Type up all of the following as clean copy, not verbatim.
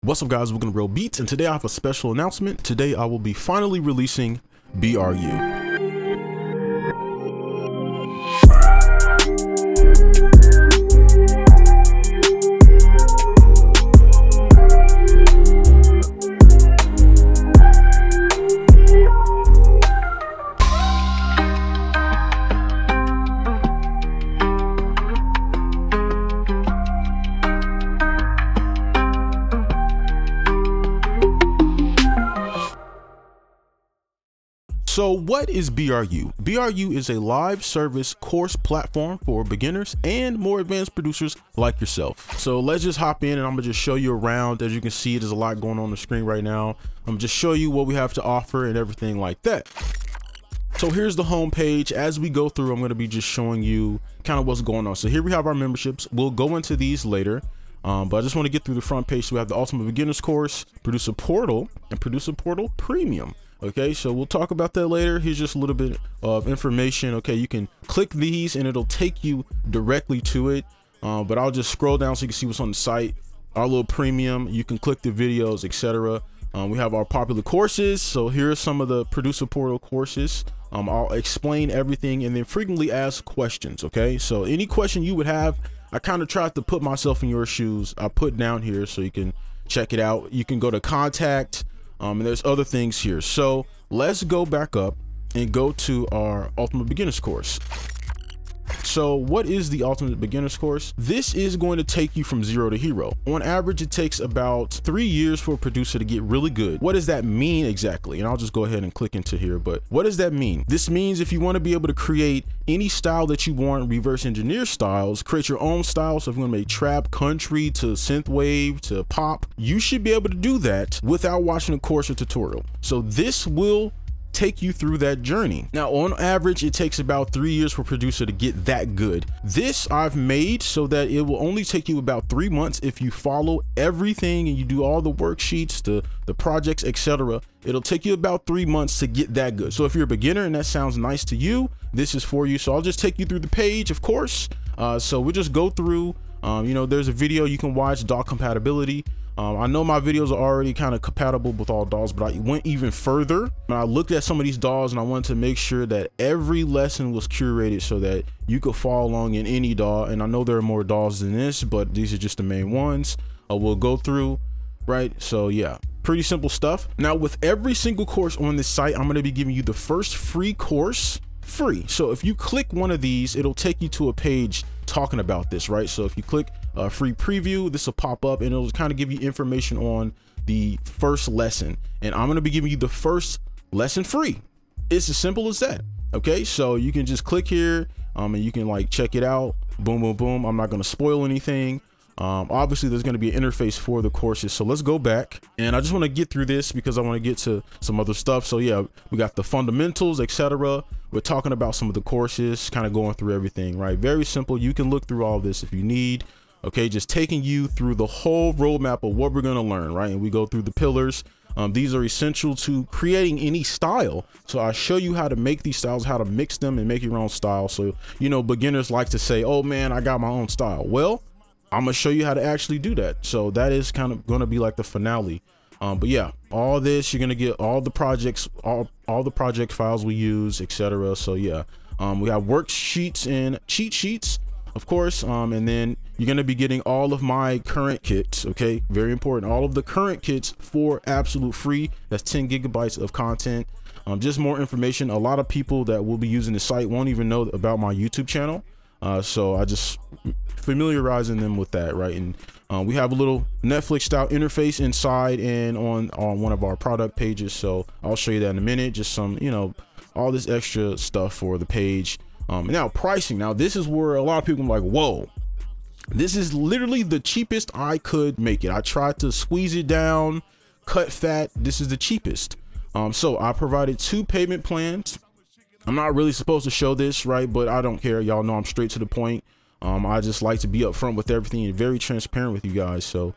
What's up guys, welcome to Real Beats, and today I have a special announcement. Today I will be finally releasing BRU. So what is BRU? BRU is a live service course platform for beginners and more advanced producers like yourself. So let's just hop in and I'm gonna just show you around. As you can see, there's a lot going on the screen right now. I'm just show you what we have to offer and everything like that. So here's the home page. As we go through, I'm going to be just showing you kind of what's going on. So here we have our memberships. We'll go into these later. But I just want to get through the front page. So we have the Ultimate Beginners Course, Producer Portal, and Producer Portal Premium. Okay, so we'll talk about that later. Here's just a little bit of information. Okay, you can click these and it'll take you directly to it. But I'll just scroll down so you can see what's on the site. Our little premium, you can click the videos, etc. We have our popular courses. So here are some of the Producer Portal courses. I'll explain everything and then frequently asked questions. Okay, so any question you would have, I kind of tried to put myself in your shoes. I put down here so you can check it out. You can go to contact. And there's other things here. So let's go back up and go to our Ultimate Beginners Course. So what is the Ultimate Beginners Course? This is going to take you from zero to hero. On average, it takes about 3 years for a producer to get really good. What does that mean exactly? And I'll just go ahead and click into here. But what does that mean? This means if you want to be able to create any style that you want, reverse engineer styles, create your own styles. So if you want to make trap, country to synthwave to pop, you should be able to do that without watching a course or tutorial. So this will take you through that journey. Now, on average, it takes about 3 years for a producer to get that good. This I've made so that it will only take you about 3 months if you follow everything and you do all the worksheets, the projects, etc. It'll take you about 3 months to get that good. So if you're a beginner and that sounds nice to you, this is for you. So I'll just take you through the page, of course. So we'll just go through, you know, there's a video you can watch, DAW compatibility. I know my videos are already kind of compatible with all DAWs, but I went even further and I looked at some of these DAWs and I wanted to make sure that every lesson was curated so that you could follow along in any DAW. And I know there are more DAWs than this, but these are just the main ones. We'll go through, right? So yeah, pretty simple stuff. Now with every single course on this site, I'm going to be giving you the first free course free. So if you click one of these, it'll take you to a page talking about this, right? So if you click free preview, this will pop up and it'll kind of give you information on the first lesson. And I'm going to be giving you the first lesson free. It's as simple as that. Okay, so you can just click here and you can like check it out. Boom, boom, boom. I'm not going to spoil anything. Obviously there's going to be an interface for the courses. So let's go back and I just want to get through this because I want to get to some other stuff. So yeah, we got the fundamentals, etc. We're talking about some of the courses, kind of going through everything, right? Very simple. You can look through all this if you need. Okay, just taking you through the whole roadmap of what we're going to learn, right? And we go through the pillars. These are essential to creating any style. So I show you how to make these styles, how to mix them and make your own style. So, you know, beginners like to say, oh man, I got my own style. Well, I'm going to show you how to actually do that. So that is kind of going to be like the finale. But yeah, all this, you're going to get all the projects, all the project files we use, etc. So yeah, we have worksheets and cheat sheets, of course. And then you're going to be getting all of my current kits. Okay, very important. All of the current kits for absolute free. That's 10 gigabytes of content. Just more information. A lot of people that will be using the site won't even know about my YouTube channel. So I just familiarizing them with that, right? And we have a little Netflix style interface inside and on one of our product pages. So I'll show you that in a minute. Just some, you know, all this extra stuff for the page. Now pricing. Now this is where a lot of people are like, whoa, this is literally the cheapest I could make it. I tried to squeeze it down, cut fat. This is the cheapest. So I provided 2 payment plans. I'm not really supposed to show this, right? But I don't care. Y'all know I'm straight to the point. I just like to be upfront with everything and very transparent with you guys. So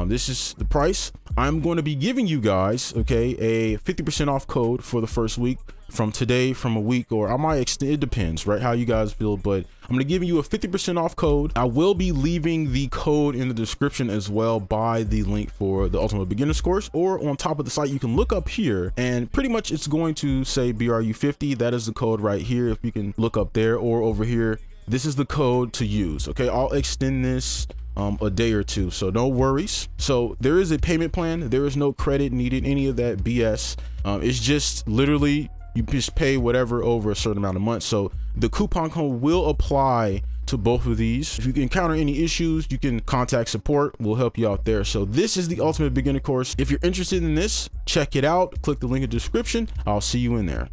This is the price. I'm going to be giving you guys, okay, a 50% off code for the first week from today, from a week, or I might extend, it depends, right, how you guys feel, but I'm going to give you a 50% off code. I will be leaving the code in the description as well by the link for the Ultimate Beginners course, or on top of the site, you can look up here and pretty much it's going to say BRU50. That is the code right here. If you can look up there or over here, this is the code to use. Okay, I'll extend this a day or two, so no worries. So there is a payment plan. There is no credit needed, any of that BS. It's just literally you just pay whatever over a certain amount of months. So the coupon code will apply to both of these. If you encounter any issues, you can contact support. We'll help you out there. So this is the Ultimate Beginner course. If you're interested in this, check it out. Click the link in the description. I'll see you in there.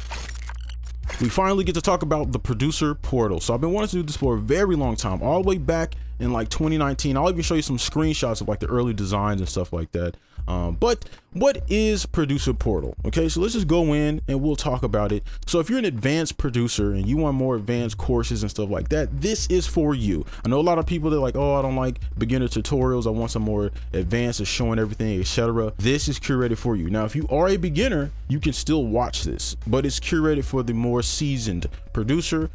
We finally get to talk about the producer portal. So I've been wanting to do this for a very long time, all the way back in like 2019. I'll even show you some screenshots of like the early designs and stuff like that. But what is producer portal? Okay, so let's just go in and we'll talk about it. So if you're an advanced producer and you want more advanced courses and stuff like that, this is for you. I know a lot of people that are like, oh, I don't like beginner tutorials, I want some more advanced of showing everything, etc. This is curated for you. Now if you are a beginner, you can still watch this, but it's curated for the more seasoned producer.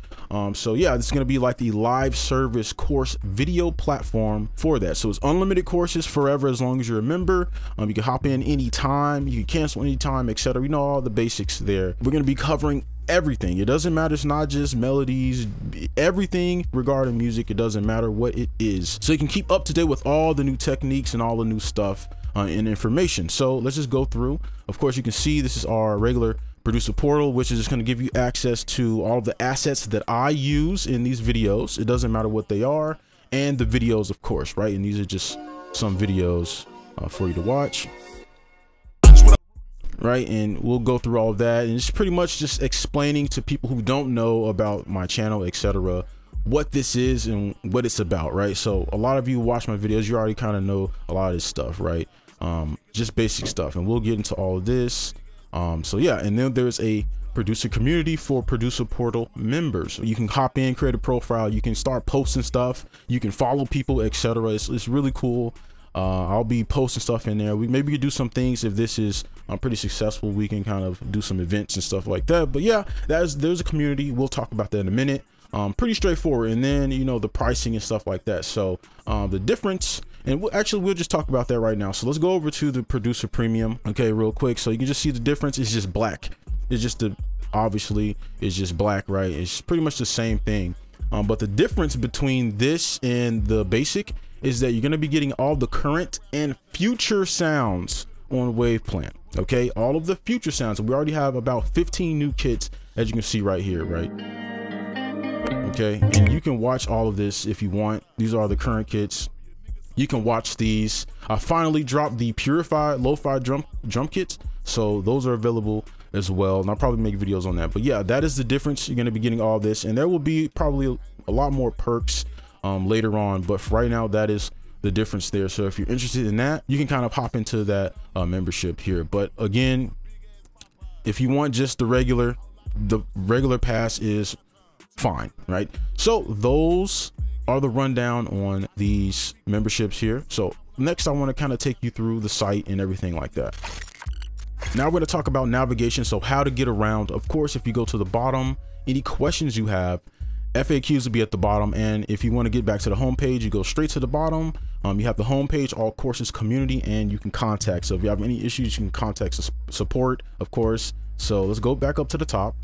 So yeah, it's going to be like the live service course video platform for that. So it's unlimited courses forever as long as you're a member. You can hop in anytime, you can cancel anytime, etc. You know, all the basics there. We're going to be covering everything. It doesn't matter. It's not just melodies, everything regarding music. It doesn't matter what it is. So you can keep up to date with all the new techniques and all the new stuff and information. So let's just go through. Of course, you can see this is our regular producer portal, which is just going to give you access to all the assets that I use in these videos. It doesn't matter what they are, and the videos, of course, right? And these are just some videos for you to watch, right? And we'll go through all of that, and it's pretty much just explaining to people who don't know about my channel, etc., what this is and what it's about, right? So a lot of you watch my videos, you already kind of know a lot of this stuff, right? Just basic stuff, and we'll get into all of this. So yeah, and then there's a producer community for producer portal members. You can hop in, create a profile, you can start posting stuff, you can follow people, etc. It's really cool. I'll be posting stuff in there. We maybe could do some things if this is pretty successful. We can kind of do some events and stuff like that. But yeah, there's a community. We'll talk about that in a minute. Pretty straightforward. And then, you know, the pricing and stuff like that. So the difference, and we'll just talk about that right now. So let's go over to the producer premium, okay, real quick. So you can just see the difference. It's just black. It's just obviously it's just black, right? It's pretty much the same thing. But the difference between this and the basic is that you're going to be getting all the current and future sounds on Wave Plan. Okay, all of the future sounds. We already have about 15 new kits, as you can see right here, right? Okay, and you can watch all of this if you want. These are the current kits. You can watch these. I finally dropped the purified lo-fi drum kits, so those are available as well, and I'll probably make videos on that. But yeah, that is the difference. You're going to be getting all this, and there will be probably a lot more perks later on, but for right now, that is the difference there. So if you're interested in that, you can kind of hop into that membership here. But again, if you want just the regular pass is fine, right? So those are the rundown on these memberships here. So next I want to kind of take you through the site and everything like that. Now we're going to talk about navigation, so how to get around. Of course, if you go to the bottom, any questions you have, FAQs will be at the bottom, and if you want to get back to the home page, you go straight to the bottom. You have the home page, all courses, community, and you can contact. So if you have any issues, you can contact support, of course. So let's go back up to the top,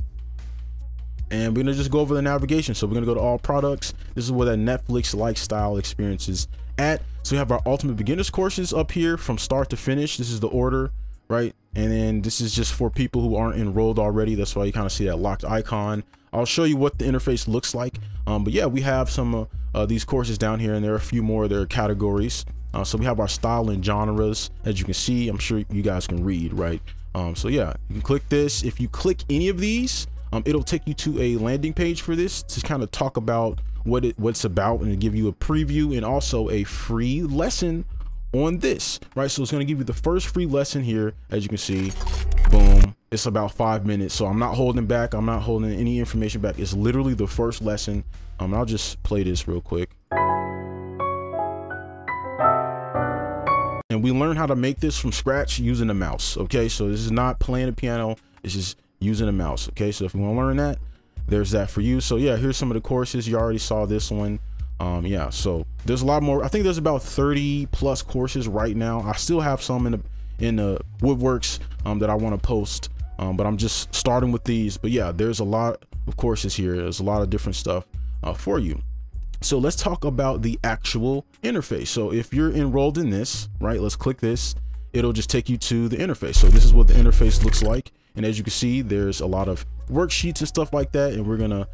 and we're gonna just go over the navigation. So we're gonna go to all products. This is where that Netflix lifestyle experience is at. So we have our Ultimate Beginners courses up here from start to finish. This is the order, right? And then this is just for people who aren't enrolled already. That's why you kind of see that locked icon. I'll show you what the interface looks like. But yeah, we have some these courses down here, and there are a few more. There are categories. So we have our style and genres, as you can see. I'm sure you guys can read, right? So yeah, you can click this. If you click any of these, it'll take you to a landing page for this to kind of talk about what's about, and give you a preview and also a free lesson on this, right? So it's going to give you the first free lesson here, as you can see. Boom. It's about 5 minutes, so I'm not holding back. I'm not holding any information back. It's literally the first lesson. I'll just play this real quick. and we learn how to make this from scratch using a mouse. Okay, so this is not playing a piano, it's just using a mouse. Okay, so if you want to learn that, there's that for you. So yeah, here's some of the courses. You already saw this one. Yeah, so there's a lot more. I think there's about 30 plus courses right now. I still have some in the woodworks that I want to post, but I'm just starting with these. But yeah, there's a lot of courses here. There's a lot of different stuff for you. So let's talk about the actual interface. So if you're enrolled in this, right, let's click this. It'll just take you to the interface. So this is what the interface looks like. And as you can see, there's a lot of worksheets and stuff like that. And we're gonna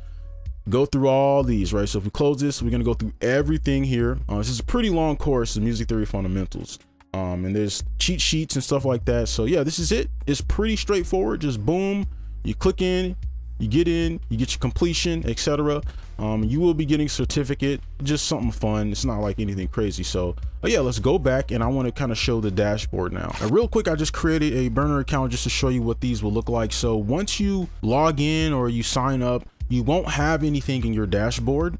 go through all these, right? So if we close this, we're gonna go through everything here. This is a pretty long course, the Music Theory Fundamentals. And there's cheat sheets and stuff like that. So yeah, this is it. It's pretty straightforward. Just boom, you click in, you get your completion, etc. You will be getting certificate, just something fun. It's not like anything crazy. So yeah, let's go back, and I want to kind of show the dashboard now. Real quick, I just created a burner account just to show you what these will look like. So once you log in or you sign up, you won't have anything in your dashboard.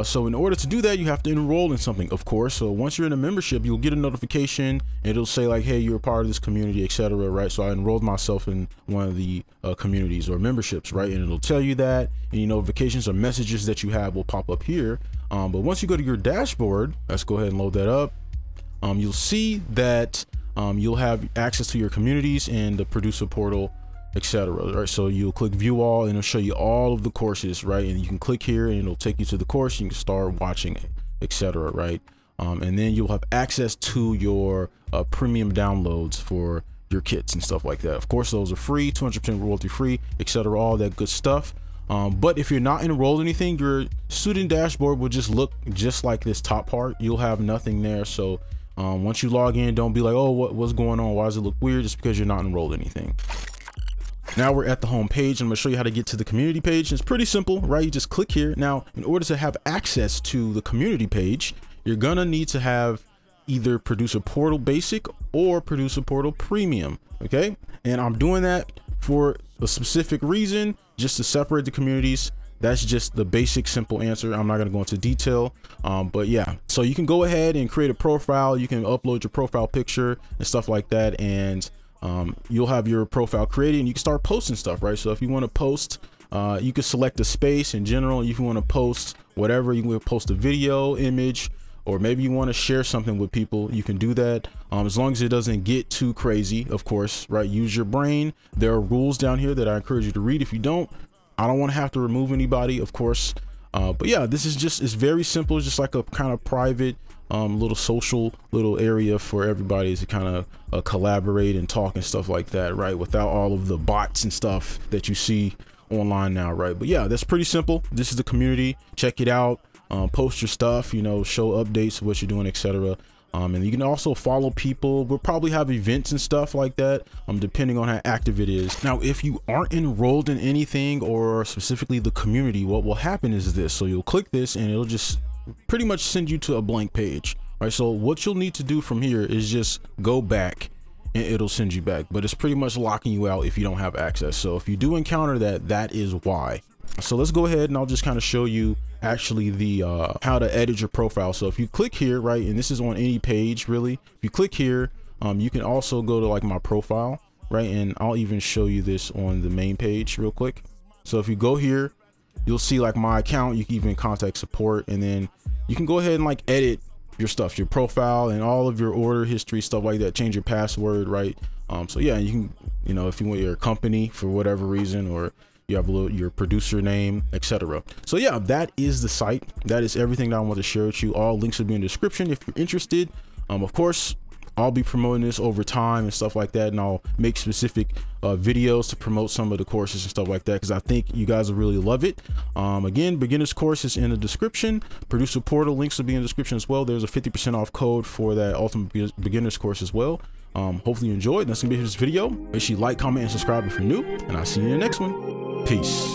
So in order to do that, you have to enroll in something, of course. So once you're in a membership, you'll get a notification, and it'll say like, hey, you're a part of this community, etc. Right? So I enrolled myself in one of the communities or memberships, right? And it'll tell you that, and your notifications or messages that you have will pop up here. But once you go to your dashboard, let's go ahead and load that up. You'll see that you'll have access to your communities and the producer portal, etc. Right? So you'll click view all, and it'll show you all of the courses, right? And you can click here and it'll take you to the course. You can start watching it, etc. Right? And then you'll have access to your premium downloads for your kits and stuff like that. Of course, those are free, 200% royalty free, etc. All that good stuff. But if you're not enrolled in anything, your student dashboard will just look just like this top part. You'll have nothing there. So once you log in, don't be like, oh, what's going on? Why does it look weird? Just because you're not enrolled in anything. Now we're at the home page. I'm going to show you how to get to the community page. It's pretty simple, right? You just click here. Now, in order to have access to the community page, you're going to need to have either Producer Portal Basic or Producer Portal Premium. Okay. And I'm doing that for a specific reason, just to separate the communities. That's just the basic, simple answer. I'm not going to go into detail. But yeah, so you can go ahead and create a profile. You can upload your profile picture and stuff like that. And you'll have your profile created, and you can start posting stuff, right? So if you want to post, you can select a space in general. If you want to post whatever, you can post a video, image, or maybe you want to share something with people, you can do that. As long as it doesn't get too crazy, of course, right? Use your brain. There are rules down here that I encourage you to read. If you don't, I don't want to have to remove anybody, of course. But yeah, this is just, it's very simple. It's just like a kind of private little social little area for everybody to kind of collaborate and talk and stuff like that, right? Without all of the bots and stuff that you see online now, right? But yeah, that's pretty simple. This is the community. Check it out. Post your stuff, you know, show updates of what you're doing, etc. And you can also follow people. We'll probably have events and stuff like that, depending on how active it is. Now, if you aren't enrolled in anything, or specifically the community, what will happen is this. So you'll click this and it'll just pretty much send you to a blank page, right? So what you'll need to do from here is just go back, and it'll send you back, but it's pretty much locking you out if you don't have access. So if you do encounter that, that is why. So let's go ahead and I'll just kind of show you actually the how to edit your profile. So if you click here, right, and this is on any page really, if you click here, you can also go to like my profile, right? And I'll even show you this on the main page real quick. So if you go here, you'll see like my account. You can even contact support, and then you can go ahead and like edit your stuff, your profile and all of your order history, stuff like that. Change your password, right? So yeah, you can, you know, if you want your company for whatever reason, or you have your producer name, etc. So yeah, that is the site. That is everything that I want to share with you. All links will be in the description if you're interested. Of course, I'll be promoting this over time and stuff like that, and I'll make specific videos to promote some of the courses and stuff like that, because I think you guys will really love it. Again, beginner's course is in the description. Producer Portal links will be in the description as well. There's a 50% off code for that ultimate beginner's course as well. Hopefully you enjoyed. That's gonna be this video. Make sure you like, comment, and subscribe if you're new, and I'll see you in the next one. Peace.